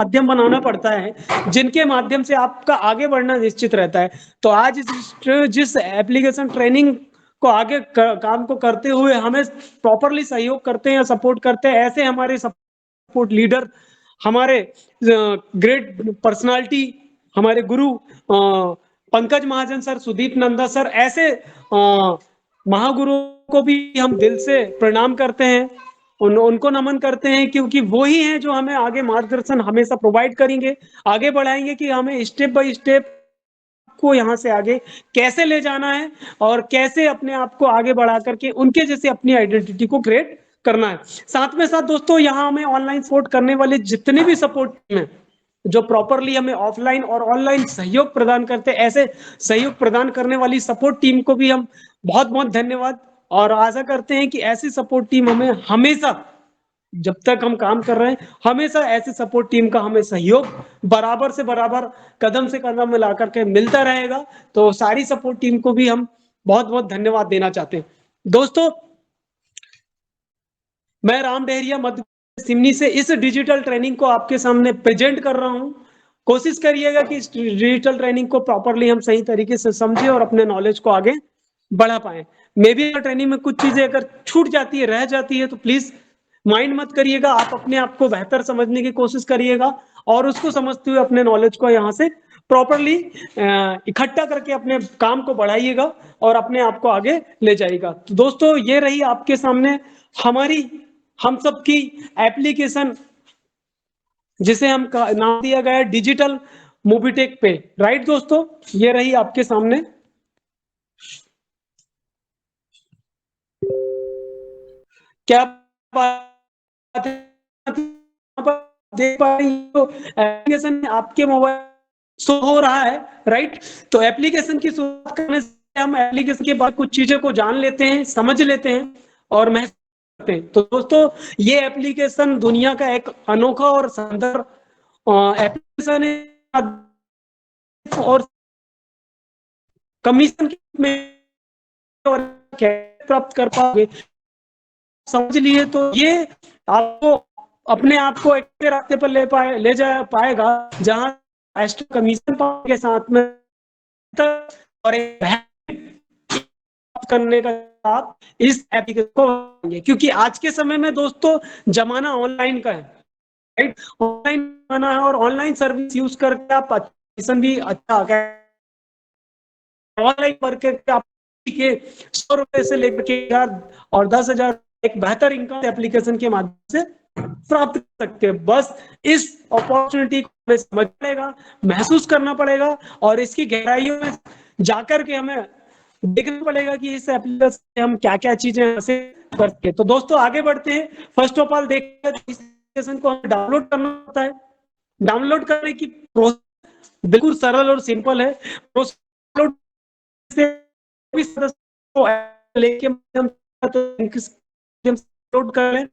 माध्यम बनाना पड़ता है जिनके माध्यम से आपका आगे बढ़ना निश्चित रहता है। तो आज जिस एप्लीकेशन ट्रेनिंग को आगे काम को करते हुए हमें प्रॉपरली सहयोग करते हैं या सपोर्ट करते हैं, ऐसे हमारे सपोर्ट लीडर, हमारे ग्रेट पर्सनालिटी, हमारे गुरु पंकज महाजन सर, सुदीप नंदा सर, ऐसे महागुरुओं को भी हम दिल से प्रणाम करते हैं, उनको नमन करते हैं, क्योंकि वो ही हैं जो हमें आगे मार्गदर्शन हमेशा प्रोवाइड करेंगे, आगे बढ़ाएंगे कि हमें स्टेप बाय स्टेप को यहाँ से आगे कैसे ले जाना है और कैसे अपने आप को आगे बढ़ा करके उनके जैसे अपनी आइडेंटिटी को क्रिएट करना है। साथ में साथ दोस्तों, यहाँ हमें ऑनलाइन सपोर्ट करने वाले जितने भी सपोर्ट टीम है, जो प्रॉपरली हमें ऑफलाइन और ऑनलाइन सहयोग प्रदान करते हैं, ऐसे सहयोग प्रदान करने वाली सपोर्ट टीम को भी हम बहुत बहुत धन्यवाद, और आशा करते हैं कि ऐसी सपोर्ट टीम हमें हमेशा, जब तक हम काम कर रहे हैं, हमेशा ऐसी सपोर्ट टीम का हमें सहयोग बराबर से बराबर, कदम से कदम मिला करके मिलता रहेगा। तो सारी सपोर्ट टीम को भी हम बहुत बहुत धन्यवाद देना चाहते हैं। दोस्तों, मैं राम डहरिया मध्य सिवनी से इस डिजिटल ट्रेनिंग को आपके सामने प्रेजेंट कर रहा हूं। कोशिश करिएगा कि इस डिजिटल ट्रेनिंग को प्रॉपरली हम सही तरीके से समझें और अपने नॉलेज को आगे बढ़ा पाए। मे भी ट्रेनिंग में कुछ चीजें अगर छूट जाती है, रह जाती है, तो प्लीज माइंड मत करिएगा, आप अपने आप को बेहतर समझने की कोशिश करिएगा और उसको समझते हुए अपने नॉलेज को यहाँ से प्रॉपरली इकट्ठा करके अपने काम को बढ़ाइएगा और अपने आप को आगे ले जाइएगा। तो दोस्तों, ये रही आपके सामने हमारी, हम सब की एप्लीकेशन, जिसे हम नाम दिया गया है डिजिटल मोबिटेक पे। राइट दोस्तों, ये रही आपके सामने। क्या बात है, देख पा रही हो एप्लीकेशन आपके मोबाइल शो हो रहा है। राइट, तो एप्लीकेशन की शुरुआत करने से हम एप्लीकेशन के बाद कुछ चीजें को जान लेते हैं, समझ लेते हैं और महसूस करते हैं। तो दोस्तों, ये एप्लीकेशन दुनिया का एक अनोखा और शानदार एप्लीकेशन है और कमीशन में और प्राप्त कर पाओगे, समझ लिए तो ये आपको अपने आप को एक रास्ते पर ले जा पाएगा जहां एक्स्ट्रा कमीशन के साथ में और करने का आप इस एप्लीकेशन को, क्योंकि आज के समय में दोस्तों जमाना ऑनलाइन का है। राइट, ऑनलाइन जमाना है और ऑनलाइन सर्विस यूज करके आप भी अच्छा आ गया। ऑनलाइन वर्क आप के 100 रुपए से लेकर के 1000 और 10,000 एक बेहतर इनकम एप्लीकेशन के माध्यम से प्राप्त कर सकते हैं। बस इस अपॉर्चुनिटी को समझ पड़ेगा, महसूस करना पड़ेगा और इसकी गहराइयों में जाकर के हमें देखना पड़ेगा कि इस एप्लीकेशन से हम क्या क्या चीजें ऐसे करते हैं। तो दोस्तों, आगे बढ़ते हैं। फर्स्ट ऑफ ऑल देखते हैं इस एप्लीकेशन को हमें डाउनलोड करना होता है। डाउनलोड करने की प्रोसेस बिल्कुल सरल और सिंपल है। डाउनलोड से भी सदस्य को लेके डाउनलोड कर लें।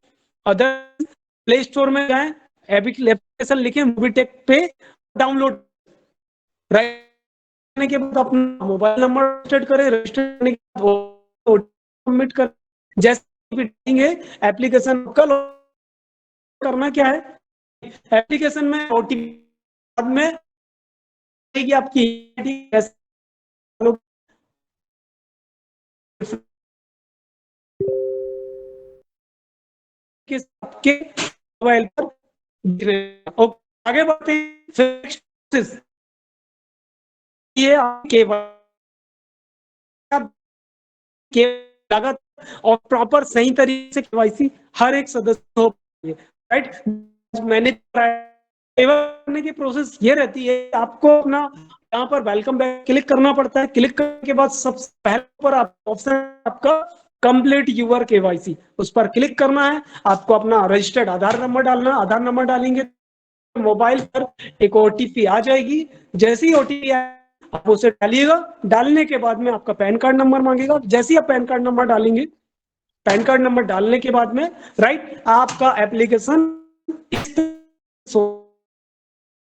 अदर प्ले स्टोर में जाएं, एप्लीकेशन लिखें मोबिटेक पे, डाउनलोड करने के बाद अपना मोबाइल नंबर रजिस्टर करें। रजिस्टर करने के बाद सबमिट कर, जैसे एप्लीकेशन कल करना क्या है, एप्लीकेशन में ओटीपी बाद में आपकी आपके मोबाइल पर। आगे बढ़ते हैं। ये आपके लागत और प्रॉपर सही तरीके से केवाईसी हर एक सदस्य हो। राइट, मैंने करने की प्रोसेस ये रहती है, आपको अपना यहाँ पर वेलकम बैक क्लिक करना पड़ता है। क्लिक करने के बाद सबसे पहले पर ऑप्शन आपका कंप्लीट यूर केवाईसी, उस पर क्लिक करना है। आपको अपना रजिस्टर्ड आधार नंबर डालना है। आधार नंबर डालेंगे मोबाइल पर एक ओटीपी आ जाएगी। जैसे ही ओटीपी आप उसे डालिएगा, डालने के बाद में आपका पैन कार्ड नंबर मांगेगा। जैसे ही आप पैन कार्ड नंबर डालेंगे, पैन कार्ड नंबर डालने के बाद में राइट, आपका एप्लीकेशन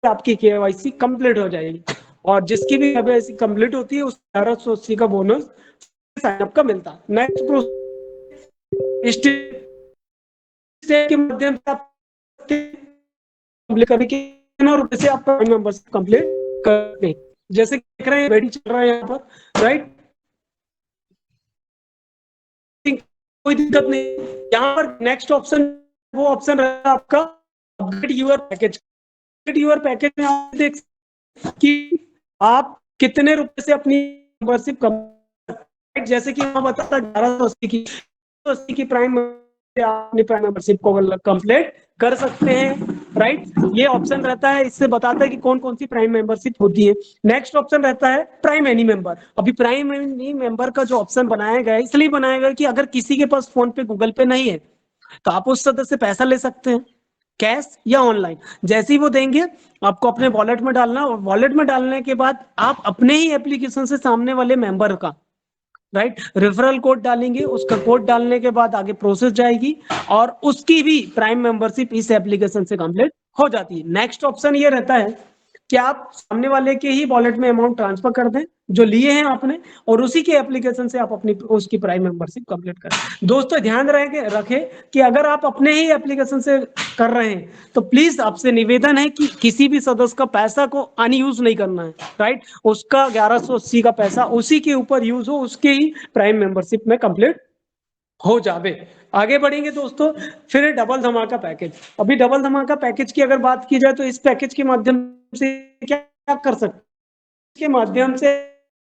आपकी केवाईसी कंप्लीट हो जाएगी और जिसकी भी केवाईसी कंप्लीट होती है उस 1180 का बोनस साइन अप का मिलता है। नेक्स्ट प्रोसेस के माध्यम से आप कितने रुपए से आप प्राइम मेंबरशिप कंप्लीट करते हैं। जैसे देख रहे हैं वेडिंग चल रहा है यहाँ पर, राइट, कोई दिक्कत नहीं। यहाँ पर नेक्स्ट ऑप्शन, वो ऑप्शन रहेगा आपका upgrade your package. Upgrade your package में आप देख कि आप कितने रुपए से अपनी मेंबरशिप, जैसे कि मैं बताता 1180 की प्राइम अपनी प्राइम मेंबरशिप को कंप्लीट कर सकते हैं, राइट। ये ऑप्शन रहता है, इससे बताता है कि कौन कौन सी प्राइम मेंबरशिप होती है। नेक्स्ट ऑप्शन रहता है प्राइम एनी मेंबर। अभी प्राइम एनी मेंबर का जो ऑप्शन बनाया गया है, इसलिए बनाया गया कि अगर किसी के पास फोन पे गूगल पे नहीं है तो आप उस सदस्य से पैसा ले सकते हैं, कैश या ऑनलाइन। जैसे ही वो देंगे आपको अपने वॉलेट में डालना, और वॉलेट में डालने के बाद आप अपने ही एप्लीकेशन से सामने वाले मेंबर का, राइट, रेफरल कोड डालेंगे। उसका कोड डालने के बाद आगे प्रोसेस जाएगी और उसकी भी प्राइम मेंबरशिप इस एप्लीकेशन से कंप्लीट हो जाती है। नेक्स्ट ऑप्शन ये रहता है कि आप सामने वाले के ही वॉलेट में अमाउंट ट्रांसफर कर दें जो लिए हैं आपने, और उसी के एप्लीकेशन से आप अपनी उसकी प्राइम मेंबरशिप कंप्लीट करें। दोस्तों ध्यान रखें कि अगर आप अपने ही एप्लीकेशन से कर रहे हैं तो प्लीज आपसे निवेदन है कि किसी भी सदस्य का पैसा को अनयूज नहीं करना है, राइट। उसका 1180 का पैसा उसी के ऊपर यूज हो, उसके ही प्राइम मेंबरशिप में कंप्लीट हो जावे। आगे बढ़ेंगे दोस्तों, फिर डबल धमाका पैकेज। अभी डबल धमाका पैकेज की अगर बात की जाए तो इस पैकेज के माध्यम से क्या कर सकते हैं, के माध्यम से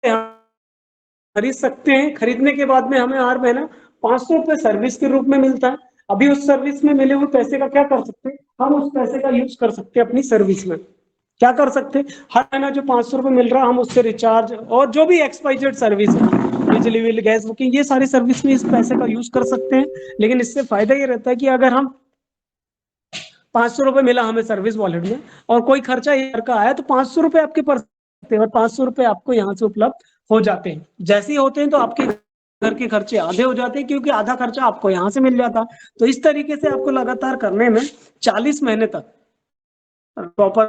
खरीद सकते हैं। खरीदने के बाद में हमें हर महीना 500 रुपए सर्विस के रूप में मिलता है। अभी उस सर्विस में मिले हुए पैसे का क्या कर सकते हैं, हम उस पैसे का यूज कर सकते हैं अपनी सर्विस में। क्या कर सकते हैं, हर महीना जो 500 रुपए मिल रहा है हम उससे रिचार्ज और जो भी XYZ सर्विस है, बिजली बिल, गैस बुकिंग, ये सारी सर्विस में इस पैसे का यूज कर सकते हैं। लेकिन इससे फायदा ये रहता है कि अगर हम 500 रुपए मिला हमें सर्विस वॉलेट में और कोई खर्चा ईयर का आया तो 500 रुपए आपके पर्स और 500 रुपए आपको यहाँ से उपलब्ध हो जाते हैं। जैसे ही होते हैं तो आपके घर के खर्चे आधे हो जाते हैं, क्योंकि आधा खर्चा आपको यहाँ से मिल जाता। तो इस तरीके से आपको लगातार करने में 40 महीने तक प्रॉपर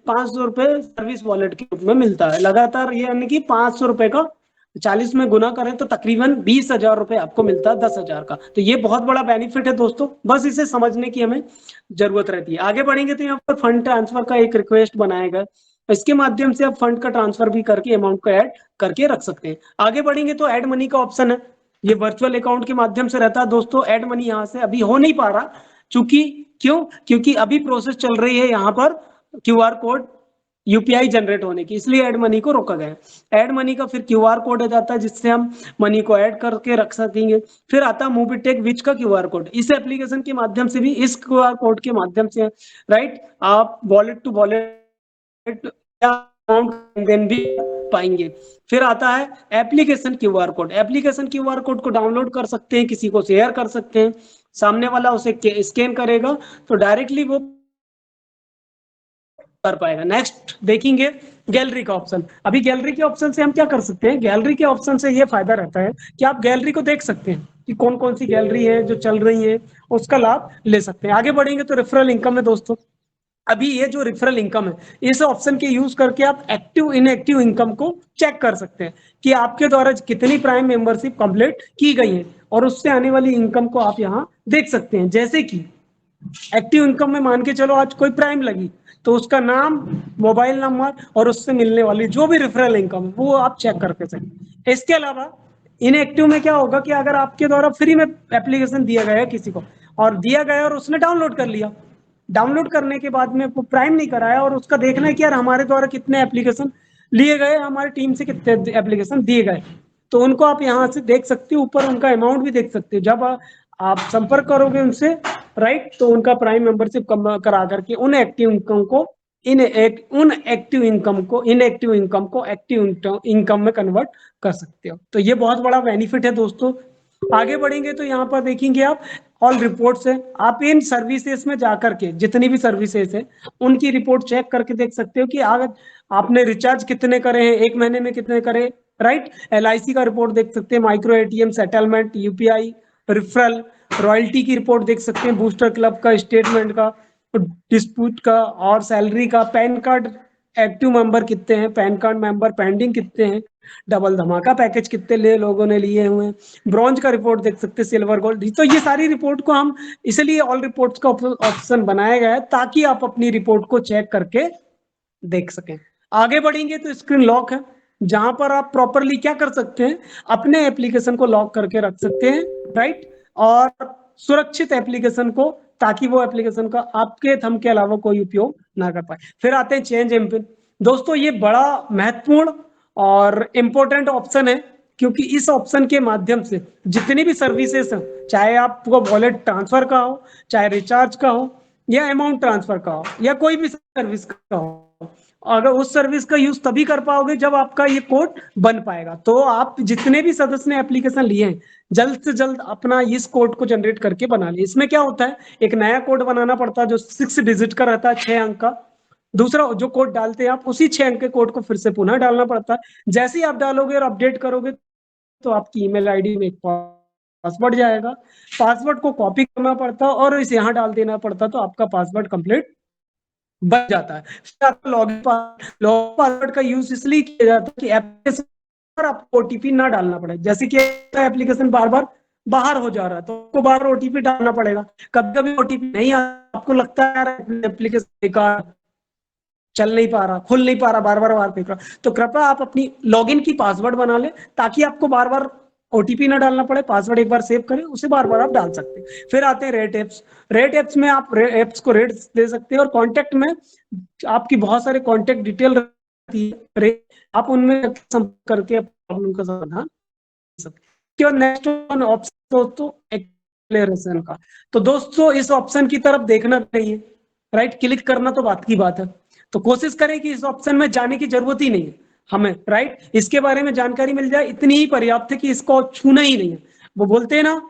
500 रुपए सर्विस वॉलेट के रूप में मिलता है लगातार। ये यानी कि 500 रुपए का 40 में गुना करें तो तकरीबन 20,000 रुपए आपको मिलता है 10,000 का। तो ये बहुत बड़ा बेनिफिट है दोस्तों, बस इसे समझने की हमें जरूरत रहती है। आगे बढ़ेंगे तो यहाँ पर फंड ट्रांसफर का एक रिक्वेस्ट बनाया गया, इसके माध्यम से आप फंड का ट्रांसफर भी करके अमाउंट को ऐड करके रख सकते हैं। आगे बढ़ेंगे तो ऐड मनी का ऑप्शन है, ये वर्चुअल अकाउंट के माध्यम से रहता है दोस्तों। ऐड मनी यहाँ से अभी हो नहीं पा रहा, चूंकि क्योंकि अभी प्रोसेस चल रही है यहाँ पर QR कोड यूपीआई जनरेट होने की, इसलिए ऐड मनी को रोका गया है। ऐड मनी का फिर QR कोड आ जाता है जिससे हम मनी को ऐड करके रख सकेंगे। फिर आता है मोबीटेक विच का QR कोड, इस एप्लीकेशन के माध्यम से भी इस QR कोड के माध्यम से, राइट, आप वॉलेट टू वॉलेट अमाउंट देन भी पाएंगे। फिर आता है application QR code. Application QR code को डाउनलोड कर सकते हैं, किसी को शेयर कर सकते हैं, सामने वाला उसे स्कैन करेगा तो डायरेक्टली वो कर पाएगा। नेक्स्ट देखेंगे गैलरी का ऑप्शन। अभी गैलरी के ऑप्शन से हम क्या कर सकते हैं, गैलरी के ऑप्शन से ये फायदा रहता है कि आप गैलरी को देख सकते हैं कि कौन कौन सी गैलरी है जो चल रही है, उसका लाभ ले सकते हैं। आगे बढ़ेंगे तो रेफरल इनकम है दोस्तों। अभी ये जो रेफरल इनकम है, इस ऑप्शन के यूज करके आप एक्टिव इनएक्टिव इनकम को चेक कर सकते हैं कि आपके द्वारा कितनी प्राइम मेंबरशिप कंप्लीट की गई है, और उससे आने वाली इनकम को आप यहाँ देख सकते हैं। जैसे कि एक्टिव इनकम में मान के चलो आज कोई प्राइम लगी तो उसका नाम, मोबाइल नंबर और उससे मिलने वाली जो भी रेफरल इनकम वो आप चेक करके सकते। इसके अलावा इनएक्टिव में क्या होगा कि अगर आपके द्वारा फ्री में एप्लीकेशन दिया गया है किसी को, और दिया गया और उसने डाउनलोड कर लिया, डाउनलोड करने के बाद में वो प्राइम नहीं कराया और उसका देखना है कि यार हमारे द्वारा कितने एप्लीकेशन लिए गए, हमारी टीम से कितने एप्लीकेशन दिए गए, तो उनको आप यहाँ से देख सकते हो, ऊपर उनका अमाउंट भी देख सकते हो। जब आप संपर्क करोगे उनसे, राइट, तो उनका प्राइम मेंबरशिप करा करके उन एक्टिव इनकम को इनएक्टिव इनकम को एक्टिव इनकम में कन्वर्ट कर सकते हो। तो ये बहुत बड़ा बेनिफिट है दोस्तों। आगे बढ़ेंगे तो यहाँ पर देखेंगे आप ऑल रिपोर्ट्स है। आप इन सर्विसेज में जाकर के जितनी भी सर्विसेज है उनकी रिपोर्ट चेक करके देख सकते हो कि आगे आपने रिचार्ज कितने करे हैं, एक महीने में कितने करे, राइट। LIC का रिपोर्ट देख सकते हैं, micro ATM, settlement, UPI, referral, royalty की रिपोर्ट देख सकते हैं, बूस्टर क्लब का, स्टेटमेंट का, डिस्प्यूट का और सैलरी का, पैन कार्ड एक्टिव मेंबर कितने हैं, पैन कार्ड मेंबर पेंडिंग कितने हैं, डबल धमाका पैकेज कितने लोगों ने लिए हुए हैं, ब्रॉन्ज का रिपोर्ट देख सकते हैं, सिल्वर गोल्ड। तो ये सारी रिपोर्ट को हम इसलिए ऑल रिपोर्ट्स का ऑप्शन बनाया गया है ताकि आप अपनी रिपोर्ट को चेक करके देख सकें। आगे बढ़ेंगे तो स्क्रीन लॉक है, जहां पर आप प्रॉपरली क्या कर सकते हैं, अपने एप्लीकेशन को लॉक करके रख सकते हैं, राइट, और सुरक्षित एप्लीकेशन को, ताकि वो एप्लीकेशन का आपके थंब के अलावा कोई उपयोग ना कर पाए। फिर आते हैं चेंज एमपिन। दोस्तों ये बड़ा महत्वपूर्ण और इंपॉर्टेंट ऑप्शन है, क्योंकि इस ऑप्शन के माध्यम से जितनी भी सर्विसेज हैं, चाहे आपको वॉलेट ट्रांसफर का हो, चाहे रिचार्ज का हो, या अमाउंट ट्रांसफर का हो, या कोई भी सर्विस का हो, अगर उस सर्विस का यूज तभी कर पाओगे जब आपका ये कोड बन पाएगा। तो आप जितने भी सदस्य ने एप्लीकेशन लिए हैं, जल्द से जल्द अपना इस कोड को जनरेट करके बना लिए। इसमें क्या होता है, एक नया कोड बनाना पड़ता है जो 6 डिजिट का रहता है, 6 अंक का। दूसरा जो कोड डालते हैं आप, उसी 6 अंक के कोड को फिर से पुनः डालना पड़ता है। जैसे ही आप डालोगे और अपडेट करोगे तो आपकी ईमेल आईडी में एक पासवर्ड जाएगा, पासवर्ड को कॉपी करना पड़ता है और इसे यहाँ डाल देना पड़ता, तो आपका पासवर्ड कंप्लीट बन जाता है। फिर आपका लॉगिन पासवर्ड का यूज इसलिए किया जाता है कि एप्लीकेशन पर आपको ओटीपी ना डालना पड़े। जैसे कि एप्लीकेशन बार बार बाहर हो जा रहा है तो आपको बार बार ओटीपी डालना पड़ेगा। कभी कभी ओटीपी नहीं आता, आपको लगता है यार एप्लीकेशन बेकार, चल नहीं पा रहा, खुल नहीं पा रहा, बार बार देख रहा, तो कृपया आप अपनी लॉगिन की पासवर्ड बना ले, ताकि आपको बार बार ओटीपी ना डालना पड़े। पासवर्ड एक बार सेव करें, उसे बार बार आप डाल सकते हैं। फिर आते हैं रेट एप्स। रेट एप्स में आप एप्स को रेट दे सकते हैं, और कॉन्टेक्ट में आपकी बहुत सारे कॉन्टेक्ट डिटेल रहती है, आप उनमें संपर्क करके प्रॉब्लम का समाधान कर सकते हैं। नेक्स्ट ऑप्शन दोस्तों एक्सेलरेशन का। तो दोस्तों इस ऑप्शन की तरफ देखना चाहिए, राइट, क्लिक करना तो बात की बात है, तो कोशिश करें कि इस ऑप्शन में जाने की जरूरत ही नहीं है हमें, राइट, इसके बारे में जानकारी मिल जाए इतनी ही पर्याप्त है कि इसको छूना ही नहीं है। वो बोलते हैं ना,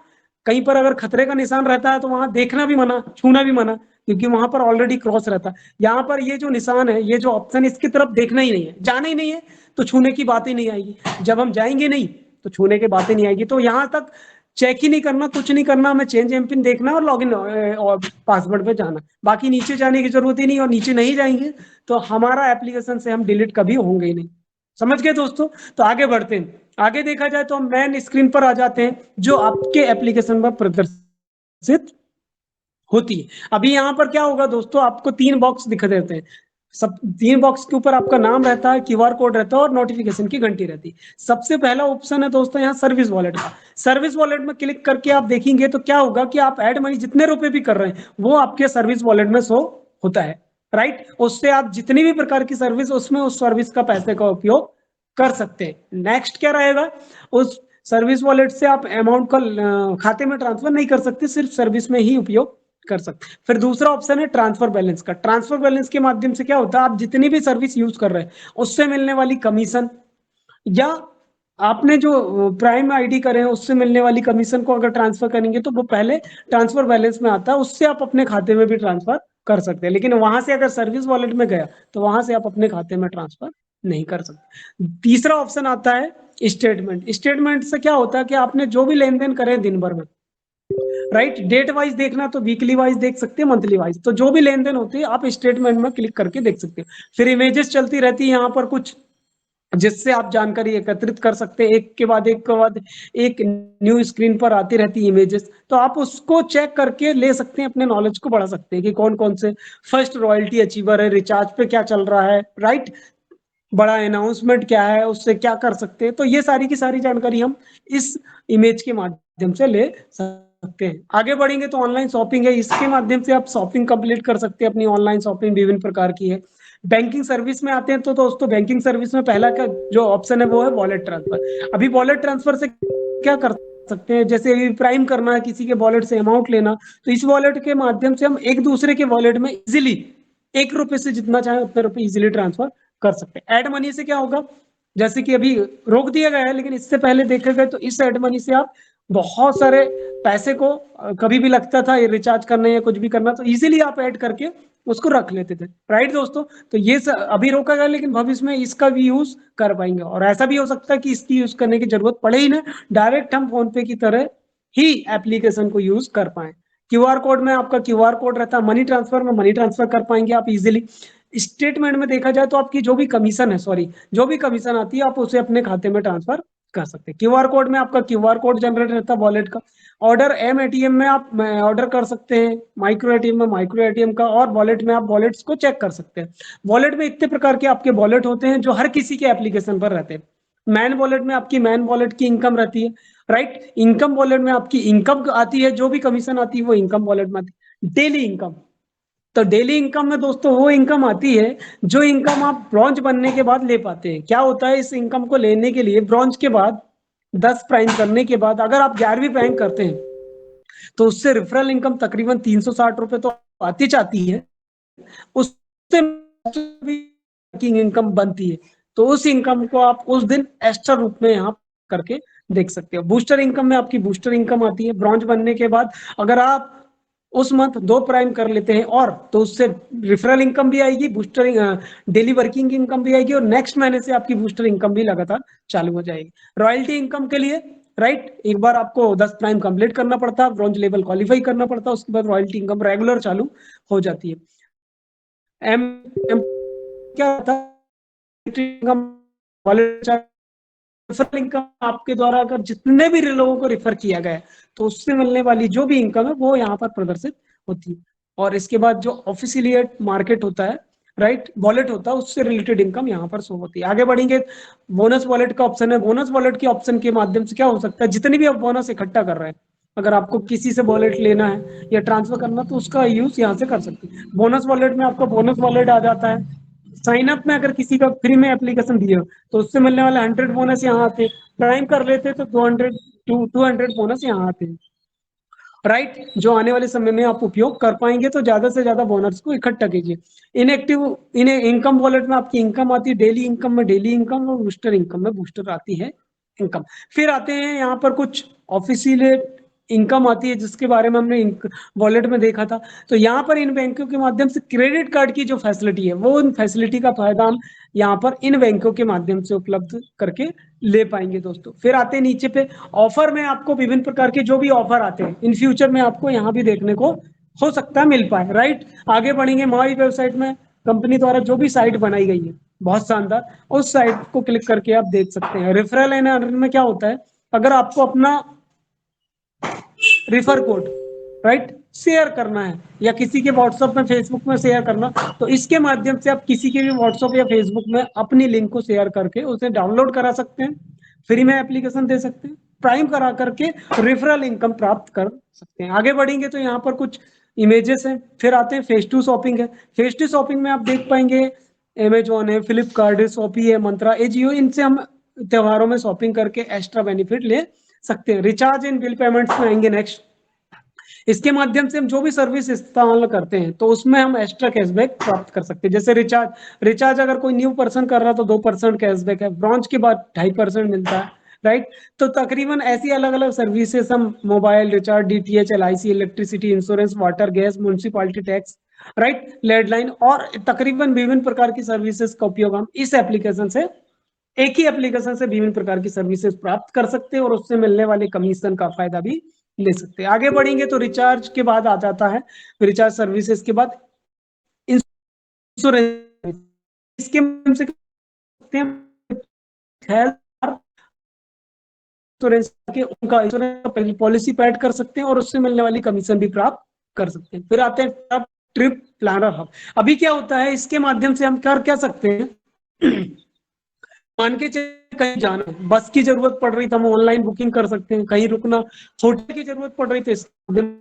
कहीं पर अगर खतरे का निशान रहता है तो वहां देखना भी मना, छूना भी मना, क्योंकि वहां पर ऑलरेडी क्रॉस रहता है। यहाँ पर ये जो निशान है, ये जो ऑप्शन, इसकी तरफ देखना ही नहीं है, जाना ही नहीं है, तो छूने की बात ही नहीं आएगी। जब हम जाएंगे नहीं तो छूने की बात ही नहीं आएगी। तो यहाँ तक चेक ही नहीं करना, कुछ नहीं करना, हमें चेंज एमपिन देखना और लॉगिन और पासवर्ड पे जाना, बाकी नीचे जाने की जरूरत ही नहीं। और नीचे नहीं जाएंगे तो हमारा एप्लीकेशन से हम डिलीट कभी होंगे ही नहीं। समझ गए दोस्तों? तो आगे बढ़ते हैं। आगे देखा जाए तो हम मेन स्क्रीन पर आ जाते हैं, जो आपके एप्लीकेशन में प्रदर्शित होती है। अभी यहाँ पर क्या होगा दोस्तों, आपको 3 बॉक्स दिख देते हैं। सब 3 बॉक्स के ऊपर आपका नाम रहता है, क्यूआर कोड रहता है और नोटिफिकेशन की घंटी रहती है। सबसे पहला ऑप्शन है दोस्तों यहाँ सर्विस वॉलेट का। सर्विस वॉलेट में क्लिक करके आप देखेंगे तो क्या होगा कि आप ऐड मनी जितने रुपए भी कर रहे हैं वो आपके सर्विस वॉलेट में शो होता है, राइट। उससे आप जितनी भी प्रकार की सर्विस, उसमें उस सर्विस का पैसे का उपयोग कर सकते हैं। नेक्स्ट क्या रहेगा, उस सर्विस वॉलेट से आप अमाउंट का खाते में ट्रांसफर नहीं कर सकते, सिर्फ सर्विस में ही उपयोग कर सकते। फिर दूसरा ऑप्शन है ट्रांसफर बैलेंस का। ट्रांसफर बैलेंस के माध्यम से क्या होता है, आप जितनी भी सर्विस यूज कर रहे हैं उससे मिलने वाली कमीशन, या आपने जो प्राइम आईडी करे हैं उससे मिलने वाली कमीशन को अगर ट्रांसफर करेंगे तो वो पहले ट्रांसफर बैलेंस में आता है, उससे आप अपने खाते में भी ट्रांसफर कर सकते हैं। लेकिन वहां से अगर सर्विस वॉलेट में गया तो वहां से आप अपने खाते में ट्रांसफर नहीं कर सकते। तीसरा ऑप्शन आता है स्टेटमेंट। स्टेटमेंट से क्या होता है कि आपने जो भी लेन देन करे दिन भर में, राइट, डेट वाइज देखना तो वीकली वाइज देख सकते हैं, मंथली वाइज, तो जो भी लेन देन होती है आप स्टेटमेंट में क्लिक करके देख सकते हैं। फिर इमेजेस चलती रहती है यहाँ पर कुछ, जिससे आप जानकारी एकत्रित कर सकते हैं, एक के बाद एक के बाद एक न्यू स्क्रीन पर आती रहती है इमेजेस, तो आप उसको चेक करके ले सकते हैं, अपने नॉलेज को बढ़ा सकते हैं कि कौन कौन से फर्स्ट रॉयल्टी अचीवर है, रिचार्ज पे क्या चल रहा है, राइट, बड़ा अनाउंसमेंट क्या है, उससे क्या कर सकते हैं। तो ये सारी की सारी जानकारी हम इस इमेज के माध्यम से ले सकते हैं। आगे बढ़ेंगे तो ऑनलाइन शॉपिंग है, इसके माध्यम से आप शॉपिंग कंप्लीट कर सकते हैं। अपनी ऑनलाइन शॉपिंग विभिन्न प्रकार की है। बैंकिंग सर्विस में आते हैं तो दोस्तों बैंकिंग सर्विस में पहला का जो ऑप्शन है वो है वॉलेट ट्रांसफर। अभी वॉलेट ट्रांसफर से क्या कर सकते हैं, जैसे प्राइम करना है, किसी के वॉलेट से अमाउंट लेना, तो इस वॉलेट के माध्यम से हम एक दूसरे के वॉलेट में इजिली 1 रुपए से जितना चाहे उतने रुपए इजिली ट्रांसफर कर सकते हैं। एड मनी से क्या होगा, जैसे कि अभी रोक दिया गया है, लेकिन इससे पहले देखे गए तो इस एड मनी से आप बहुत सारे पैसे को कभी भी लगता था ये रिचार्ज करना या कुछ भी करना तो इजीली आप ऐड करके उसको रख लेते थे, राइट दोस्तों। तो ये अभी रोका गया, लेकिन भविष्य में इसका भी यूज कर पाएंगे। और ऐसा भी हो सकता है कि इसकी यूज करने की जरूरत पड़े ही ना, डायरेक्ट हम फोन पे की तरह ही एप्लीकेशन को यूज कर पाए। क्यूआर कोड में आपका क्यूआर कोड रहता है, मनी ट्रांसफर में मनी ट्रांसफर कर पाएंगे आप इजीली। स्टेटमेंट में देखा जाए तो आपकी जो भी कमीशन है, सॉरी, जो भी कमीशन आती है आप उसे अपने खाते में ट्रांसफर कर सकते हैं। क्यूआर कोड में आपका क्यूआर कोड जनरेट रहता है वॉलेट का। ऑर्डर एम एटीएम में आप ऑर्डर कर सकते हैं, माइक्रो एटीएम में माइक्रो एटीएम का, और वॉलेट में आप वॉलेट्स को चेक कर सकते हैं। वॉलेट में इतने प्रकार के आपके वॉलेट होते हैं जो हर किसी के एप्लीकेशन पर रहते हैं। मैन वॉलेट में आपकी मैन वॉलेट की इनकम रहती है, राइट। इनकम वॉलेट में आपकी इनकम आती है, जो भी कमीशन आती है वो इनकम वॉलेट में आती है। डेली इनकम, तो डेली इनकम में दोस्तों वो इनकम आती है जो इनकम आप ब्रॉन्ज बनने के बाद ले पाते हैं। क्या होता है, इस इनकम को लेने के लिए ब्रॉन्ज के बाद 10 प्राइम करने के बाद अगर आप 11वीं प्राइम करते हैं तो उससे रेफरल इनकम तकरीबन 360 रुपए तो आती है, उससे इनकम बनती है। तो उस इनकम को आप उस दिन एक्स्ट्रा रूप में यहाँ करके देख सकते हो। बूस्टर इनकम में आपकी बूस्टर इनकम आती है ब्रॉन्ज बनने के बाद। अगर आप उस मंथ 2 प्राइम कर लेते हैं और तो उससे रेफरल इनकम भी आएगी, बूस्टर डेली वर्किंग इनकम भी आएगी, और नेक्स्ट महीने से आपकी बूस्टर इनकम भी लगातार चालू हो जाएगी। रॉयल्टी इनकम के लिए, राइट, एक बार आपको 10 प्राइम कंप्लीट करना पड़ता है, ब्रॉन्ज लेवल क्वालिफाई करना पड़ता है, उसके बाद रॉयल्टी इनकम रेगुलर चालू हो जाती है। एम एम क्या होता है, इनकम रेफरल इनकम आपके द्वारा अगर जितने भी लोगों को रेफर किया गया है तो उससे मिलने वाली जो भी इनकम है वो यहाँ पर प्रदर्शित होती है। और इसके बाद जो ऑफिशियलिएट मार्केट होता है, राइट, वॉलेट होता है, उससे रिलेटेड इनकम यहाँ पर शो होती है। आगे बढ़ेंगे, बोनस वॉलेट का ऑप्शन है। बोनस वॉलेट के ऑप्शन के माध्यम से क्या हो सकता है, जितनी भी आप बोनस इकट्ठा कर रहे हैं, अगर आपको किसी से वॉलेट लेना है या ट्रांसफर करना तो उसका यूज यहाँ से कर सकते हैं। बोनस वॉलेट में आपका बोनस वॉलेट आ जाता है। साइन अप में अगर किसी का फ्री में एप्लीकेशन दिए तो उससे मिलने वाले 100 बोनस यहाँ आते, प्राइम कर लेते तो 200 बोनस यहाँ आते हैं, राइट, जो आने वाले समय में आप उपयोग कर पाएंगे। तो ज्यादा से ज्यादा बोनस को इकट्ठा कीजिए। इनएक्टिव इनकम वॉलेट में आपकी इनकम आती है, डेली इनकम में डेली इनकम, और बूस्टर इनकम में बूस्टर आती है इनकम। फिर आते हैं यहाँ पर कुछ ऑफिशियल इनकम आती है जिसके बारे में हमने वॉलेट में देखा था। तो यहाँ पर इन बैंकों के माध्यम से क्रेडिट कार्ड की जो फैसिलिटी है वो उन फैसिलिटी का फायदा हम यहाँ पर इन बैंकों के माध्यम से उपलब्ध करके ले पाएंगे दोस्तों। फिर आते हैं नीचे पे, ऑफर में आपको विभिन्न प्रकार के जो भी ऑफर आते हैं इन फ्यूचर में आपको यहाँ भी देखने को हो सकता है मिल पाए, राइट। आगे बढ़ेंगे, हमारी वेबसाइट में कंपनी द्वारा जो भी साइट बनाई गई है बहुत शानदार, उस साइट को क्लिक करके आप देख सकते हैं। रेफरल एंड अर्न में क्या होता है, अगर आपको अपना रिफर कोड, राइट, शेयर करना है या किसी के व्हाट्सएप में फेसबुक में शेयर करना, तो इसके माध्यम से आप किसी के भी व्हाट्सएप या फेसबुक में अपनी लिंक को शेयर करके उसे डाउनलोड करा सकते हैं, फ्री में एप्लीकेशन दे सकते हैं, प्राइम करा करके रेफरल इनकम प्राप्त कर सकते हैं। आगे बढ़ेंगे तो यहाँ पर कुछ इमेजेस हैं। फिर आते हैं फेस टू शॉपिंग है। फेस टू शॉपिंग में आप देख पाएंगे अमेजोन है, फ्लिपकार्ट है, शॉपी है, मंत्रा, एजियो, इनसे हम त्योहारों में शॉपिंग करके एक्स्ट्रा बेनिफिट ले सकते हैं। रिचार्ज इन बिल पेमेंट्स में आएंगे नेक्स्ट। इसके माध्यम से हम जो भी सर्विस इस्तेमाल करते हैं तो उसमें हम एक्स्ट्रा कैशबैक प्राप्त कर सकते हैं। जैसे रिचार्ज अगर कोई न्यू पर्सन कर रहा है तो 2% कैशबैक है, ब्रॉन्ज के बाद 2.5% मिलता है, राइट। तो तकरीबन ऐसी अलग अलग सर्विसेज हम mobile recharge, DTH, LIC, electricity, insurance, water, gas, municipality tax, right, landline, और तकरीबन विभिन्न प्रकार की सर्विसेज का उपयोग हम इस एप्लीकेशन से, एक ही एप्लीकेशन से विभिन्न प्रकार की सर्विसेज प्राप्त कर सकते हैं और उससे मिलने वाले कमीशन का फायदा भी ले सकते हैं। आगे बढ़ेंगे तो रिचार्ज के बाद आ जाता है, रिचार्ज सर्विसेज के बाद इंश्योरेंस। इसके माध्यम से हेल्थ इंश्योरेंस के उनका इंश्योरेंस पॉलिसी पे ऐड कर सकते हैं और उससे मिलने वाली कमीशन भी प्राप्त कर सकते हैं। फिर आते हैं ट्रिप प्लानर हब। अभी क्या होता है, इसके माध्यम से हम कर क्या सकते हैं, मान के कहीं जाना, बस की जरूरत पड़ रही तो हम ऑनलाइन बुकिंग कर सकते हैं, कहीं रुकना, होटल की जरूरत पड़ रही तो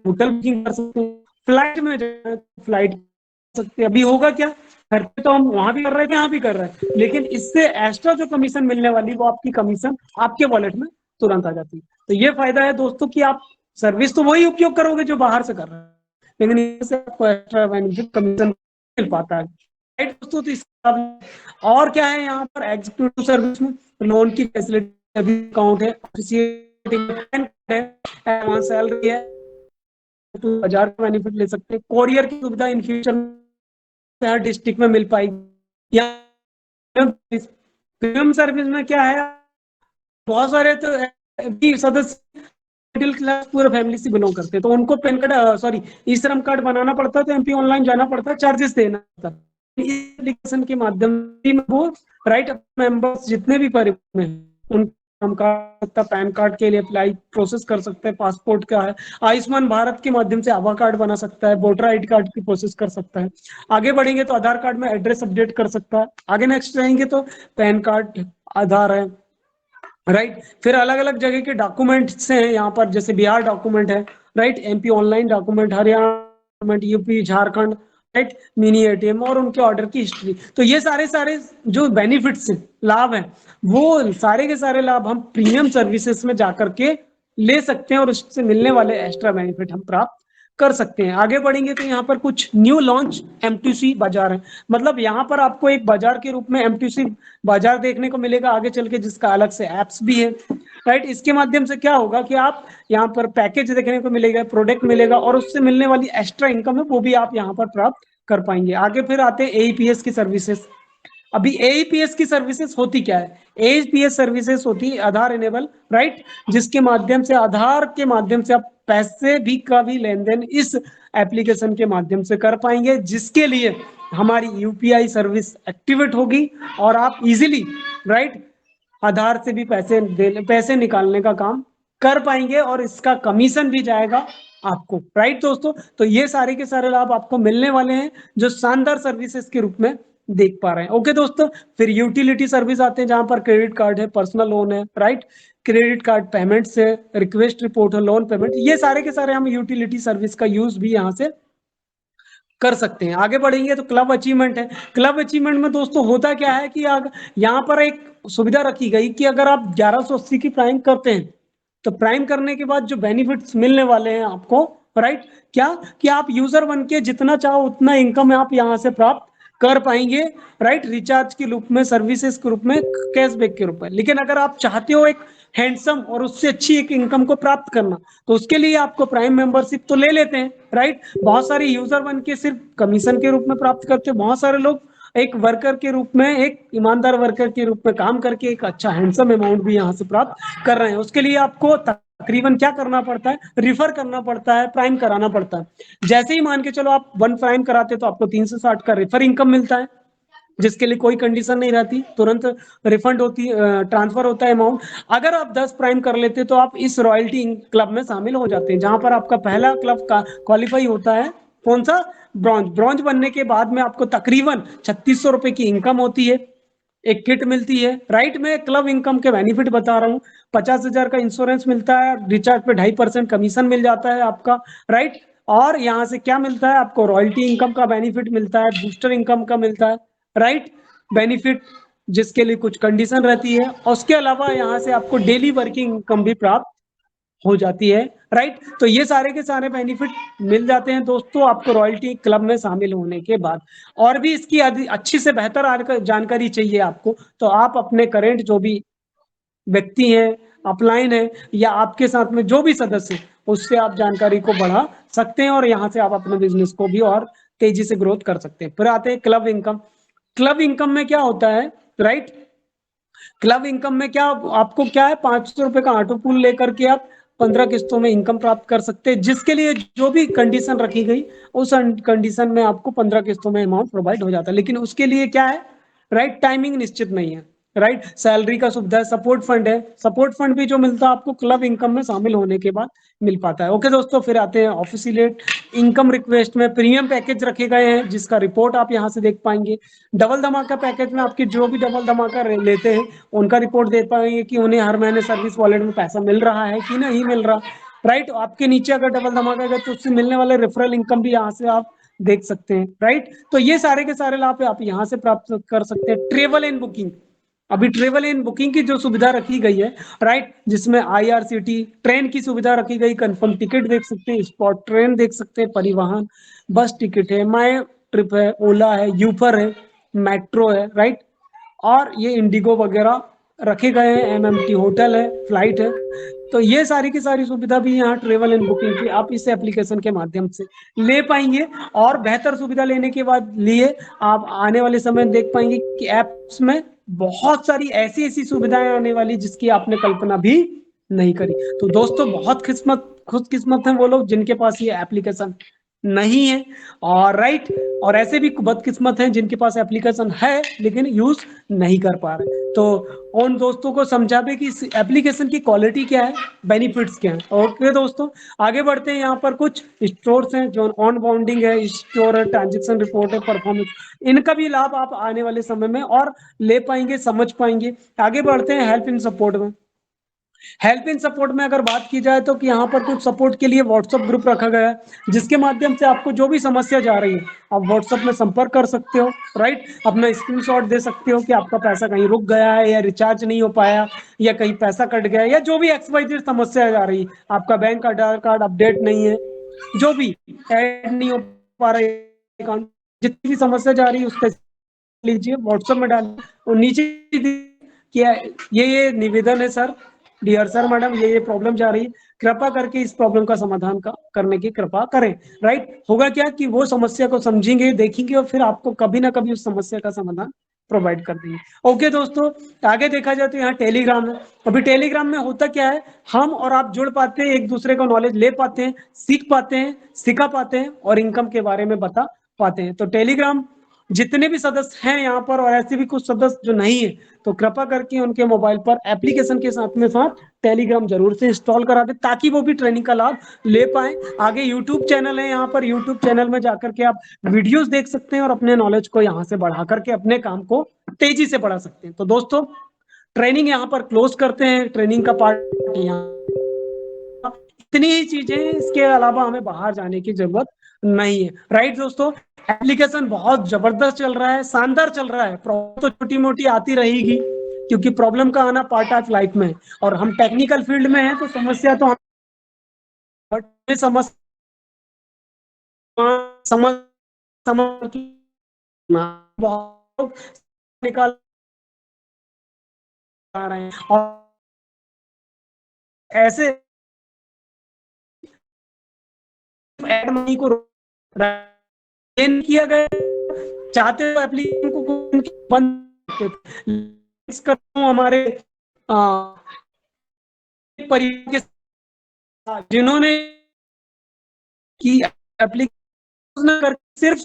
होटल बुकिंग कर सकते हैं, फ्लाइट में जाना फ्लाइट कर सकते हैं। अभी होगा क्या, घर पे तो हम वहां भी कर रहे थे यहाँ भी कर रहे हैं, लेकिन इससे एक्स्ट्रा जो कमीशन मिलने वाली वो आपकी कमीशन आपके वॉलेट में तुरंत आ जाती है। तो ये फायदा है दोस्तों कि आप सर्विस तो वही उपयोग करोगे जो बाहर से कर रहे हैं, लेकिन इससे आपको एक्स्ट्रा बेनिफिट कमीशन मिल पाता है, राइट दोस्तों। तो और क्या है यहाँ पर, एग्जीक्यूटिव सर्विस में लोन की फैसिलिटी, अभी अकाउंट है, एडवांस सैलरी है, 2000 का बेनिफिट ले सकते हैं। कोरियर की सुविधा इन फ्यूचर हर डिस्ट्रिक्ट में मिल पाएगी। प्रीमियम सर्विस में क्या है, बहुत सारे तो सदस्य मिडिल क्लास पूरे फैमिली से बिलोंग करते हैं तो उनको पैन कार्ड, सॉरी, ई श्रम कार्ड बनाना पड़ता है, तो एमपी ऑनलाइन जाना पड़ता है, चार्जेस देना पड़ता है। एप्लीकेशन के माध्यम से वो राइट मेंबर्स जितने भी परिवार में उन हम का पैन कार्ड के लिए अप्लाई प्रोसेस कर सकते हैं, पासपोर्ट का है, आयुष्मान भारत के माध्यम से आधार कार्ड बना सकता है, वोटर आईडी कार्ड की प्रोसेस कर सकता है। आगे बढ़ेंगे तो आधार कार्ड में एड्रेस अपडेट कर सकता है। आगे नेक्स्ट जाएंगे तो पैन कार्ड, आधार है, राइट। फिर अलग अलग जगह के डॉक्यूमेंट्स हैं यहाँ पर, जैसे बिहार डॉक्यूमेंट है, right, MP online document, Haryana document, UP, Jharkhand, right, mini ATM और उनके ऑर्डर की हिस्ट्री। तो ये सारे सारे जो बेनिफिट्स हैं, लाभ हैं, वो सारे के सारे लाभ हम प्रीमियम सर्विसेज में जाकर के ले सकते हैं और उससे मिलने वाले एक्स्ट्रा बेनिफिट हम प्राप्त कर सकते हैं। आगे बढ़ेंगे तो यहाँ पर कुछ न्यू लॉन्च एमटीसी बाजार है, मतलब यहाँ पर आपको एक बाजार के रूप में एमटीसी बाजार देखने को मिलेगा आगे चल के, जिसका अलग से एप्स भी है, राइट। इसके माध्यम से क्या होगा कि आप यहाँ पर पैकेज देखने को मिलेगा, प्रोडक्ट मिलेगा और उससे मिलने वाली एक्स्ट्रा इनकम है वो भी आप यहाँ पर प्राप्त कर पाएंगे। आगे फिर आते हैं एईपीएस की सर्विसेज। अभी एईपीएस की सर्विसेज होती क्या है? एईपीएस सर्विसेज होती है आधार इनेबल, राइट, जिसके माध्यम से आधार के माध्यम से आप पैसे भी का भी लेन देन इस एप्लीकेशन के माध्यम से कर पाएंगे, जिसके लिए हमारी यूपीआई सर्विस एक्टिवेट होगी और आप इजीली, राइट, आधार से भी पैसे निकालने का काम कर पाएंगे और इसका कमीशन भी जाएगा आपको, राइट दोस्तों। तो ये सारे के सारे लाभ आपको मिलने वाले हैं जो शानदार सर्विसेज के रूप में देख पा रहे हैं। ओके दोस्तों, फिर यूटिलिटी सर्विस आते हैं जहां पर क्रेडिट कार्ड है, पर्सनल लोन है, राइट, क्रेडिट कार्ड पेमेंट्स है, रिक्वेस्ट रिपोर्ट है, लोन पेमेंट, ये सारे के सारे हम यूटिलिटी सर्विस का यूज भी यहाँ से कर सकते हैं। आगे बढ़ेंगे तो क्लब अचीवमेंट है। क्लब अचीवमेंट में दोस्तों होता क्या है कि यहाँ पर एक सुविधा रखी गई कि अगर आप 1180 की प्राइम करते हैं तो प्राइम करने के बाद जो बेनिफिट्स मिलने वाले हैं आपको, राइट, क्या कि आप यूजर बन के जितना चाहो उतना इनकम आप यहाँ से प्राप्त कर पाएंगे, राइट, रिचार्ज के रूप में, सर्विसेज के रूप में, कैशबैक के रूप में। लेकिन अगर आप चाहते हो एक हैंडसम और उससे अच्छी एक इनकम को प्राप्त करना, तो उसके लिए आपको प्राइम मेंबरशिप तो ले लेते हैं, राइट। बहुत सारे यूजर बन के सिर्फ कमीशन के रूप में प्राप्त करते हैं, बहुत सारे लोग एक वर्कर के रूप में, एक ईमानदार वर्कर के रूप में काम करके एक अच्छा हैंडसम अमाउंट भी यहाँ से प्राप्त कर रहे हैं। उसके लिए आपको तकरीबन क्या करना पड़ता है? रिफर करना पड़ता है, प्राइम कराना पड़ता है। जैसे ही मान के चलो आप 1 प्राइम कराते तो आपको 360 का रेफर इनकम मिलता है, जिसके लिए कोई कंडीशन नहीं रहती, तुरंत रिफंड होती, ट्रांसफर होता है अमाउंट। अगर आप 10 प्राइम कर लेते तो आप इस रॉयल्टी क्लब में शामिल हो जाते हैं, जहां पर आपका पहला क्लब का क्वालिफाई होता है, कौन सा? ब्रॉन्ज। ब्रॉन्ज बनने के बाद में आपको तकरीबन 3600 रुपए की इनकम होती है, एक किट मिलती है, राइट। में क्लब इनकम के बेनिफिट बता रहा हूँ, 50,000 का इंश्योरेंस मिलता है, रिचार्ज पे 2.5% कमीशन मिल जाता है आपका, राइट। और यहाँ से क्या मिलता है आपको? रॉयल्टी इनकम का बेनिफिट मिलता है, बूस्टर इनकम का मिलता है, राइट, बेनिफिट, जिसके लिए कुछ कंडीशन रहती है। और उसके अलावा यहाँ से आपको डेली वर्किंग इनकम भी प्राप्त हो जाती है, राइट। तो ये सारे के सारे बेनिफिट मिल जाते हैं दोस्तों आपको रॉयल्टी क्लब में शामिल होने के बाद। और भी इसकी अच्छी से बेहतर जानकारी चाहिए आपको, तो आप अपने करेंट जो भी व्यक्ति हैं, अपलाइन है, या आपके साथ में जो भी सदस्य है, उससे आप जानकारी को बढ़ा सकते हैं और यहाँ से आप अपने बिजनेस को भी और तेजी से ग्रोथ कर सकते हैं। फिर आते हैं क्लब इनकम। क्लब इनकम में क्या होता है, राइट, क्लब इनकम में क्या आपको क्या है? 500 रुपए का ऑटो पूल लेकर के आप 15 किस्तों में इनकम प्राप्त कर सकते हैं, जिसके लिए जो भी कंडीशन रखी गई उस कंडीशन में आपको 15 किस्तों में अमाउंट प्रोवाइड हो जाता है। लेकिन उसके लिए क्या है, राइट, टाइमिंग निश्चित नहीं है, राइट। सैलरी का सुविधा है, सपोर्ट फंड है, सपोर्ट फंड भी जो मिलता है आपको क्लब इनकम में शामिल होने के बाद मिल पाता है। ओके दोस्तों, फिर आते हैं ऑफिशिएट इनकम रिक्वेस्ट में। प्रीमियम पैकेज रखे गए हैं जिसका रिपोर्ट आप यहाँ से देख पाएंगे। डबल धमाका पैकेज में आपके जो भी डबल धमाका लेते हैं उनका रिपोर्ट देख पाएंगे कि उन्हें हर महीने सर्विस वॉलेट में पैसा मिल रहा है कि नहीं मिल रहा, राइट। आपके नीचे अगर डबल धमाका है तो उससे मिलने वाले रेफरल इनकम भी यहाँ से आप देख सकते हैं, राइट। तो ये सारे के सारे लाभ आप यहाँ से प्राप्त कर सकते हैं। ट्रेवल एंड बुकिंग, अभी ट्रेवल एंड बुकिंग की जो सुविधा रखी गई है, राइट, जिसमें आईआरसीटी ट्रेन की सुविधा रखी गई, कंफर्म टिकट देख सकते हैं, स्पॉट ट्रेन देख सकते हैं, परिवहन, बस टिकट है, माई ट्रिप है, ओला है, यूफर है, मेट्रो है, राइट, और ये इंडिगो वगैरह रखे गए हैं, एमएमटी होटल है, फ्लाइट है। तो ये सारी की सारी सुविधा भी यहाँ ट्रेवल एंड बुकिंग की आप इस एप्लीकेशन के माध्यम से ले पाएंगे। और बेहतर सुविधा लेने के बाद लिए आप आने वाले समय देख पाएंगे कि एप्स में बहुत सारी ऐसी ऐसी सुविधाएं आने वाली जिसकी आपने कल्पना भी नहीं करी। तो दोस्तों बहुत खुशकिस्मत है वो लोग जिनके पास ये एप्लीकेशन नहीं है। और राइट, और ऐसे भी बदकिस्मत हैं जिनके पास एप्लीकेशन है लेकिन यूज नहीं कर पा रहे। तो उन दोस्तों को समझावे कि इस एप्लीकेशन की क्वालिटी क्या है, बेनिफिट्स क्या है। ओके दोस्तों, आगे बढ़ते हैं। यहाँ पर कुछ स्टोर्स हैं जो ऑन बाउंडिंग है, स्टोर है, ट्रांजेक्शन रिपोर्ट है, परफॉर्मेंस, इनका भी लाभ आप आने वाले समय में और ले पाएंगे, समझ पाएंगे। आगे बढ़ते हैं हेल्प इन सपोर्ट में। हेल्प इन सपोर्ट में अगर बात की जाए तो कि यहाँ पर कुछ सपोर्ट के लिए व्हाट्सएप ग्रुप रखा गया है, जिसके माध्यम से आपको जो भी समस्या जा रही है आप व्हाट्सएप में संपर्क कर सकते हो। राइट, अपना स्क्रीनशॉट दे सकते हो कि आपका पैसा कहीं रुक गया है या रिचार्ज नहीं हो पाया या कहीं पैसा कट गया या जो भी XYZ समस्या जा रही है, आपका बैंक का आधार कार्ड अपडेट नहीं है, जो भी ऐड नहीं हो पा रहा है अकाउंट, जितनी भी समस्या जा रही है उसका लीजिए, व्हाट्सएप में डालिए और नीचे क्या ये निवेदन है सर, डियर सर मैडम, ये प्रॉब्लम जा रही है, कृपा करके इस प्रॉब्लम का समाधान करने की कृपा करें। राइट, होगा क्या कि वो समस्या को समझेंगे, देखेंगे और फिर आपको कभी ना कभी उस समस्या का समाधान प्रोवाइड कर देंगे। ओके दोस्तों, आगे देखा जाए तो यहाँ टेलीग्राम है। अभी टेलीग्राम में होता क्या है, हम और आप जुड़ पाते हैं, एक दूसरे को नॉलेज ले पाते हैं, सीख पाते हैं, सिखा पाते हैं और इनकम के बारे में बता पाते हैं। तो टेलीग्राम जितने भी सदस्य हैं यहाँ पर और ऐसे भी कुछ सदस्य जो नहीं है, तो कृपा करके उनके मोबाइल पर एप्लीकेशन के साथ में साथ टेलीग्राम जरूर से इंस्टॉल करा दे, ताकि वो भी ट्रेनिंग का लाभ ले पाए। आगे यूट्यूब चैनल है, यहाँ पर यूट्यूब चैनल में जाकर के आप वीडियोस देख सकते हैं और अपने नॉलेज को यहाँ से बढ़ा करके अपने काम को तेजी से बढ़ा सकते हैं। तो दोस्तों, ट्रेनिंग यहाँ पर क्लोज करते हैं, ट्रेनिंग का पार्ट यहाँ इतनी ही चीजें, इसके अलावा हमें बाहर जाने की जरूरत नहीं है। राइट दोस्तों, एप्लीकेशन बहुत जबरदस्त चल रहा है, शानदार चल रहा है। प्रॉब्लम तो छोटी मोटी आती रहेगी, क्योंकि प्रॉब्लम का आना पार्ट ऑफ लाइफ में है और हम टेक्निकल फील्ड में हैं, तो समस्या तो हम समझ समझ समझ बहुत निकाल पा रहे हैं और ऐसे एड मनी को किया गया, चाहते हो एप्लीकेशन को बंद करता हूँ हमारे परिवार के साथ, जिन्होंने की एप्लीकेशन कर सिर्फ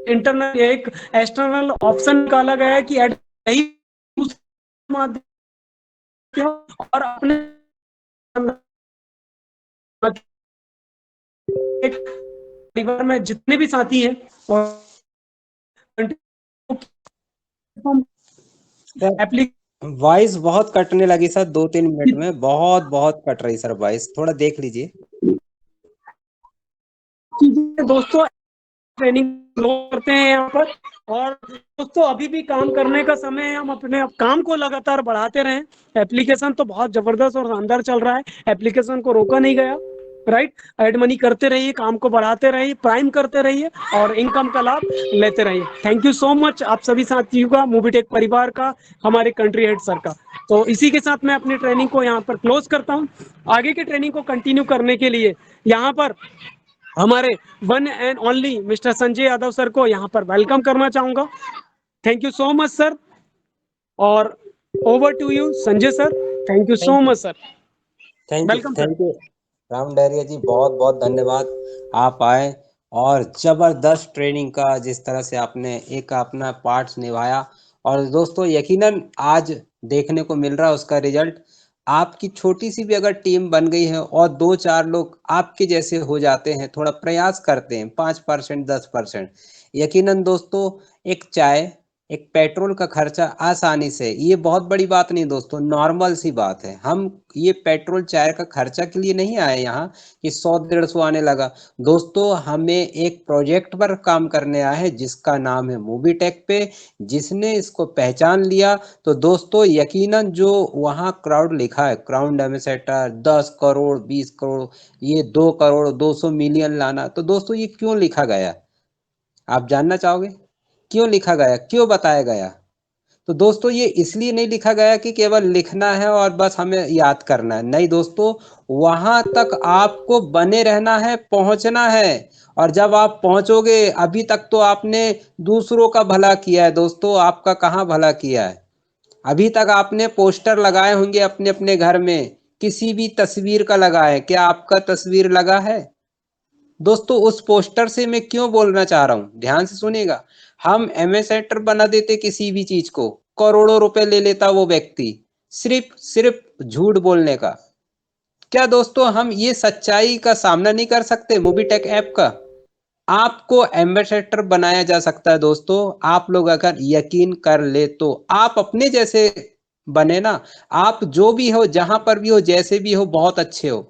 इंटरनल एक एक्सटर्नल ऑप्शन निकाला गया है कि एड नहीं माध्यम और अपने परिवार में जितने भी साथी हैं और वॉइस बहुत कटने लगी सर, 2-3 मिनट में बहुत बहुत कट रही सर वॉइस, थोड़ा देख लीजिए। दोस्तों, ट्रेनिंग करते हैं यहाँ पर। और दोस्तों, अभी भी काम करने का समय है, हम अपने काम को लगातार बढ़ाते रहें। एप्लीकेशन तो बहुत जबरदस्त और शानदार चल रहा है, एप्लीकेशन को रोका नहीं गया। राइट, एड मनी करते रहिए, काम को बढ़ाते रहिए, प्राइम करते रहिए और इनकम का लाभ लेते रहिए। थैंक यू सो मच आप सभी साथियों का, मूवीटेक परिवार का, हमारे कंट्री हेड सर का। तो इसी के साथ मैं अपनी ट्रेनिंग को यहाँ पर क्लोज करता हूँ। आगे की ट्रेनिंग को कंटिन्यू करने के लिए यहाँ पर हमारे one and only mister Sanjay Yadav sir को यहाँ पर वेलकम करना चाहूंगा। Thank you so much sir, और over to you Sanjay sir. Thank you so much sir, welcome sir. Thank you Ram Dahariya ji, बहुत बहुत धन्यवाद। आप आए और जबरदस्त ट्रेनिंग का जिस तरह से आपने एक अपना पार्ट निभाया, और दोस्तों यकीनन आज देखने को मिल रहा है उसका रिजल्ट। आपकी छोटी सी भी अगर टीम बन गई है और 2-4 लोग आपके जैसे हो जाते हैं, थोड़ा प्रयास करते हैं, 5% 10%, यकीनन दोस्तों एक चाय, एक पेट्रोल का खर्चा आसानी से, ये बहुत बड़ी बात नहीं दोस्तों, नॉर्मल सी बात है। हम ये पेट्रोल चाय का खर्चा के लिए नहीं आए यहाँ कि 100-150 आने लगा। दोस्तों हमें एक प्रोजेक्ट पर काम करने आए हैं जिसका नाम है मूवीटेक पे। जिसने इसको पहचान लिया तो दोस्तों यकीनन जो वहाँ क्राउड लिखा है, क्राउड एम्बेसडर 10 करोड़ 20 करोड़, ये 2 करोड़ 200 मिलियन लाना, तो दोस्तों ये क्यों लिखा गया, आप जानना चाहोगे क्यों लिखा गया, क्यों बताया गया? तो दोस्तों ये इसलिए नहीं लिखा गया कि केवल लिखना है और बस हमें याद करना है, नहीं दोस्तों, वहां तक आपको बने रहना है, पहुंचना है। और जब आप पहुंचोगे, अभी तक तो आपने दूसरों का भला किया है दोस्तों, आपका कहाँ भला किया है? अभी तक आपने पोस्टर लगाए होंगे अपने अपने घर में, किसी भी तस्वीर का लगा है क्या? आपका तस्वीर लगा है? दोस्तों उस पोस्टर से मैं क्यों बोलना चाह रहा हूं, ध्यान से सुनिएगा। हम एम्बेसडर बना देते किसी भी चीज को, करोड़ों रुपए ले लेता वो व्यक्ति सिर्फ झूठ बोलने का। क्या दोस्तों हम ये सच्चाई का सामना नहीं कर सकते मूवीटेक ऐप का? आपको एम्बेसडर बनाया जा सकता है दोस्तों, आप लोग अगर यकीन कर ले तो। आप अपने जैसे बने ना, आप जो भी हो, जहां पर भी हो, जैसे भी हो, बहुत अच्छे हो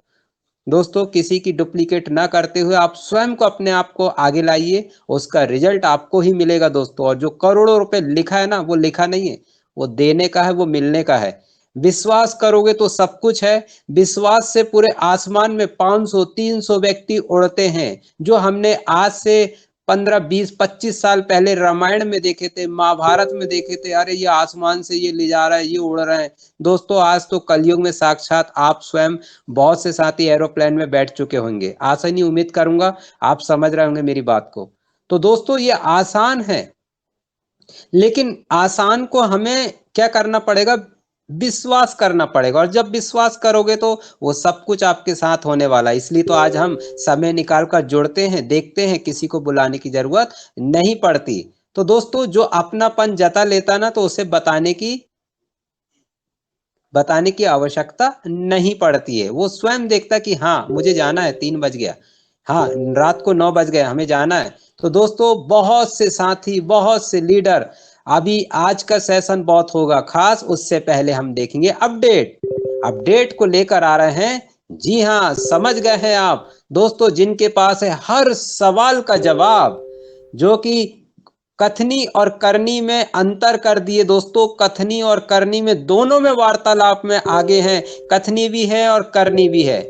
दोस्तों। किसी की डुप्लीकेट ना करते हुए आप स्वयं को, अपने आप को आगे लाइए, उसका रिजल्ट आपको ही मिलेगा दोस्तों। और जो करोड़ों रुपए लिखा है ना, वो लिखा नहीं है, वो देने का है, वो मिलने का है। विश्वास करोगे तो सब कुछ है। विश्वास से पूरे आसमान में 500 300 व्यक्ति उड़ते हैं, जो हमने आज से 15 20 25 साल पहले रामायण में देखे थे, महाभारत में देखे थे। अरे ये आसमान से ये ले जा रहा है, ये उड़ रहा है। दोस्तों आज तो कलयुग में साक्षात आप स्वयं, बहुत से साथी एरोप्लेन में बैठ चुके होंगे। आशा नहीं, उम्मीद करूंगा आप समझ रहे होंगे मेरी बात को। तो दोस्तों ये आसान है, लेकिन आसान को हमें क्या करना पड़ेगा? विश्वास करना पड़ेगा। और जब विश्वास करोगे तो वो सब कुछ आपके साथ होने वाला है। इसलिए तो आज हम समय निकाल कर जुड़ते हैं, देखते हैं, किसी को बुलाने की जरूरत नहीं पड़ती। तो दोस्तों जो अपनापन जता लेता ना, तो उसे बताने की आवश्यकता नहीं पड़ती है। वो स्वयं देखता कि हाँ मुझे जाना है, 3 बज गया, हाँ रात को 9 बज गया, हमें जाना है। तो दोस्तों बहुत से साथी, बहुत से लीडर, अभी आज का सेशन बहुत होगा खास। उससे पहले हम देखेंगे अपडेट को लेकर आ रहे हैं। जी हाँ, समझ गए हैं आप दोस्तों, जिनके पास है हर सवाल का जवाब, जो कि कथनी और करनी में अंतर कर दिए दोस्तों। कथनी और करनी में, दोनों में वार्तालाप में आगे हैं। कथनी भी है और करनी भी है।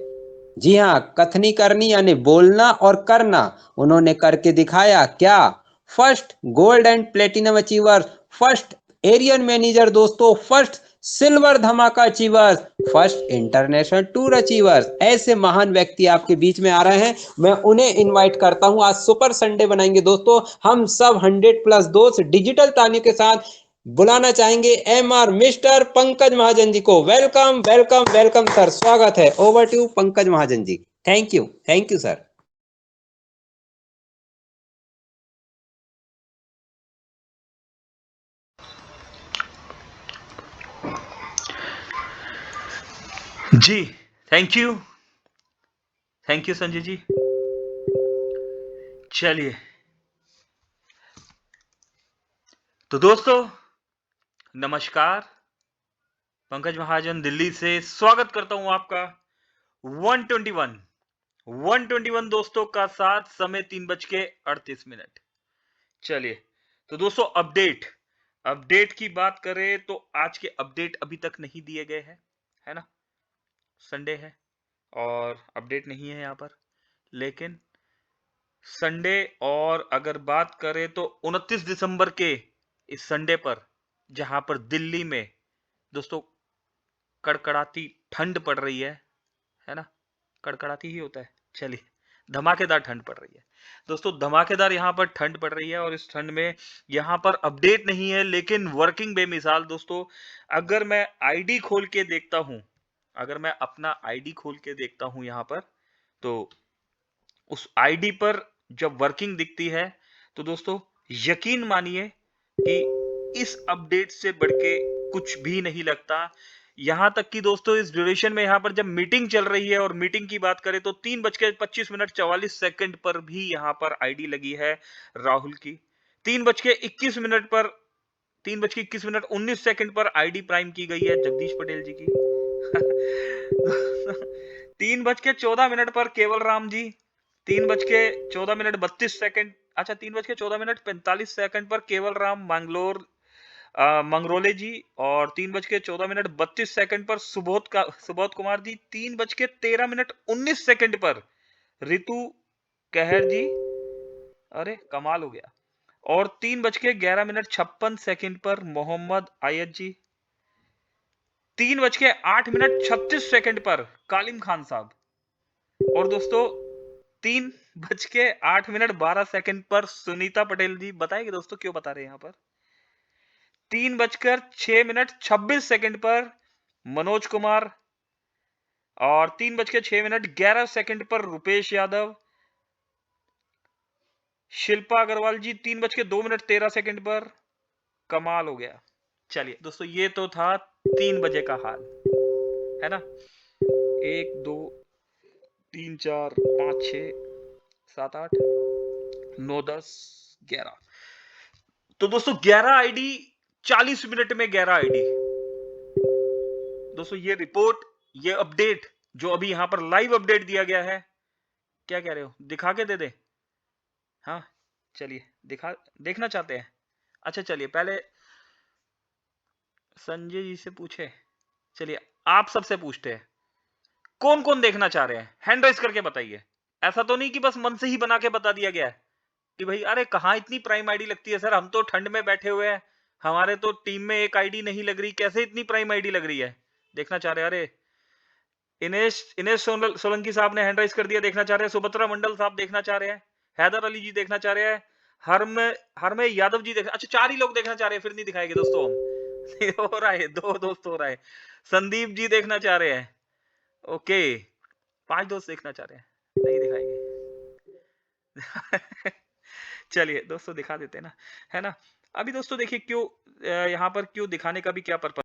जी हाँ, कथनी करनी यानी बोलना और करना, उन्होंने करके दिखाया। क्या? First gold and platinum achiever, first area manager दोस्तों, फर्स्ट सिल्वर धमाका achievers, first international tour achievers. ऐसे महान व्यक्ति आपके बीच में आ रहे हैं, मैं उन्हें इनवाइट करता हूं। आज सुपर संडे बनाएंगे दोस्तों, हम सब 100+ दोस्त डिजिटल तालियों के साथ बुलाना चाहेंगे MR मिस्टर पंकज महाजन जी को। वेलकम वेलकम वेलकम सर, स्वागत है। Over to Pankaj Mahajan ji. Thank you sir. जी थैंक यू संजय जी। चलिए तो दोस्तों नमस्कार, पंकज महाजन दिल्ली से स्वागत करता हूं आपका 121 दोस्तों का साथ। समय 3:38। चलिए तो दोस्तों अपडेट की बात करें तो आज के अपडेट अभी तक नहीं दिए गए हैं, है ना। संडे है और अपडेट नहीं है यहाँ पर, लेकिन संडे, और अगर बात करें तो 29 दिसंबर के इस संडे पर, जहां पर दिल्ली में दोस्तों कड़कड़ाती ठंड पड़ रही है ना। कड़कड़ाती ही होता है, चलिए धमाकेदार ठंड पड़ रही है दोस्तों, धमाकेदार यहाँ पर ठंड पड़ रही है। और इस ठंड में यहाँ पर अपडेट नहीं है, लेकिन वर्किंग बेमिसाल दोस्तों। अगर मैं आईडी खोल के देखता हूं, अगर मैं अपना आईडी खोल के देखता हूं यहाँ पर, तो उस आईडी पर जब वर्किंग दिखती है तो दोस्तों यकीन मानिए कि इस अपडेट से बढ़ के कुछ भी नहीं लगता। यहां तक कि दोस्तों इस ड्यूरेशन में, यहां पर जब मीटिंग चल रही है, और मीटिंग की बात करें तो 3:25 पर भी यहां पर आईडी लगी है राहुल की। 3:21 पर 3:21 पर आईडी प्राइम की गई है जगदीश पटेल जी की। 3:14 पर केवल राम जी, 3:14 अच्छा 3:14 पर केवल राम मंगरोले जी, और 3:14 पर सुबोध कुमार जी, 3:13 पर ऋतु कहर जी, अरे कमाल हो गया, और 3:11 पर मोहम्मद आयत जी, 3:08 पर कालिम खान साहब, और दोस्तों 3:08 पर सुनीता पटेल जी। बताएंगे दोस्तों क्यों बता रहे हैं यहाँ पर। 3:06 पर मनोज कुमार, और 3:06 पर रुपेश यादव, शिल्पा अग्रवाल जी 3:02 पर, कमाल हो गया। चलिए दोस्तों, ये तो था 3 बजे का हाल, है ना। 1 2 3 4 5 6 7 8 9 10 11। तो दोस्तों 11 आईडी, 40 मिनट में 11 आईडी। दोस्तों ये रिपोर्ट, ये अपडेट जो अभी यहां पर लाइव अपडेट दिया गया है, क्या कह रहे हो, दिखा के दे दे? हाँ चलिए, देखना चाहते हैं? अच्छा चलिए, पहले संजय जी से पूछे। चलिए आप सबसे पूछते हैं, कौन कौन देखना चाह रहे हैं, हैंड राइज करके बताइए। ऐसा तो नहीं कि बस मन से ही बना के बता दिया गया है कि भाई अरे कहां इतनी प्राइम आईडी लगती है सर, हम तो ठंड में बैठे हुए हैं, हमारे तो टीम में एक आईडी नहीं लग रही, कैसे इतनी प्राइम आईडी लग रही है? देखना चाह रहे हैं। अरे इनेश सोलंकी साहब ने हैंड राइज कर दिया, देखना चाह रहे हैं। सुभद्रा मंडल साहब देखना चाह रहे हैं। हैदर अली जी देखना चाह रहे हैं। हरमे यादव जी अच्छा 4 ही लोग देखना चाह रहे हैं, फिर नहीं दिखाएंगे दोस्तों हम हो रहा है, 2 दोस्त हो रहा है। संदीप जी देखना चाह रहे हैं, ओके। 5 दोस्त देखना चाह रहे हैं, नहीं दिखाएंगे चलिए दोस्तों दिखा देते हैं ना, है ना। अभी दोस्तों देखिए क्यों यहाँ पर क्यों दिखाने का भी क्या पर्पस